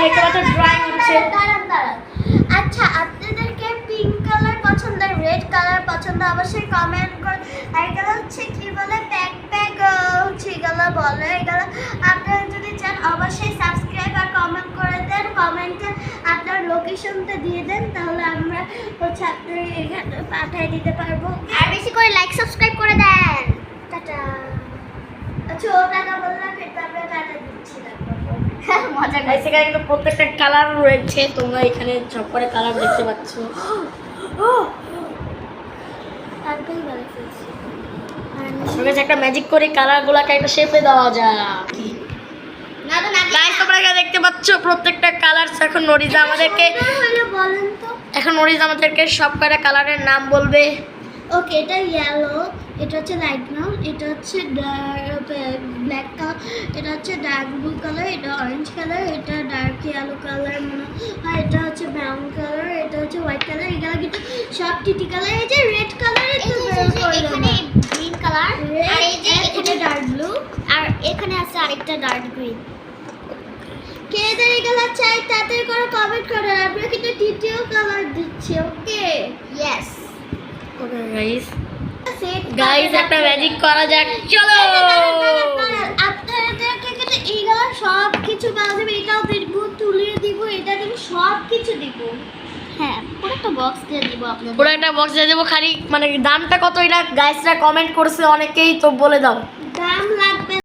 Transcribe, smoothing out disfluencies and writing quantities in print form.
দেখতে পাচ্ছ ড্রয়িং হচ্ছে। দাঁড়ান। আচ্ছা, আপনাদেরকে পিঙ্ক কালার পছন্দ, রেড কালার পছন্দ, অবশ্যই কমেন্ট করুন। আর এগুলো হচ্ছে কি বলে, ব্যাকপ্যাক হচ্ছে এগুলো বলে। এগুলো আপনারা যদি চান অবশ্যই সাবস্ক্রাইব আর কমেন্ট করে দেন। কমেন্টে আপনার লোকেশনটা দিয়ে দেন, তাহলে আমরা হচ্ছে আপনার এখানে পাঠিয়ে দিতে পারবো। আর বেশি করে লাইক সাবস্ক্রাইব করে দেন। টাটা। আচ্ছা, ও টাটা বললাম, কিন্তু আমরা টাটা দিচ্ছি না। মজা গাইস, এখানে কিন্তু প্রত্যেকটা কালার রয়েছে, তোমরা এখানে সব করে কালার দেখতে পাচ্ছ। একটা ম্যাজিক করে কালারগুলোকে একটা শেপে দেওয়া যায়। গাইস, তোমরা এখানে দেখতে পাচ্ছ প্রত্যেকটা কালার। এখন নরিজা আমাদেরকে সব কয়টা কালারের নাম বলবে। ওকে, এটা ইয়েলো, এটা হচ্ছে লাইট ব্রাউন, এটা হচ্ছে ব্ল্যাক কালার, এটা হচ্ছে ডার্ক ব্লু কালার, এটা অরেঞ্জ কালার, এটা ডার্ক ইয়েলো কালার মনে হয়, এটা হচ্ছে ব্রাউন কালার, এটা হচ্ছে হোয়াইট কালার। এগুলো কিন্তু সব টিটি কালার। এই যে রেড কালার, এখানে গ্রিন কালার, আর এই যে এখানে ডার্ক ব্লু, আর এখানে আছে আরেকটা ডার্ক গ্রিন। কে দের এগুলো চাই তাদের করে কমেন্ট করুন। আমরা কিন্তু তৃতীয় কালার দিচ্ছি। ওকে, ইয়েস। ওকে গাইস, একটা ম্যাজিক করা যাক, চলো। আপনাদেরকে কিন্তু এইগুলো সব কিছু পাওয়া যাবে। এটাও দিব, তুলিয়ে দিব, এটা দিব, সব কিছু দিব। হ্যাঁ, পুরো একটা বক্স দিয়ে দিব আপনাদের। পুরো একটা বক্স দিয়ে দেবো। খালি মানে দামটা কত এটা গাইসরা কমেন্ট করছে অনেকেই, তো বলে দাও। দাম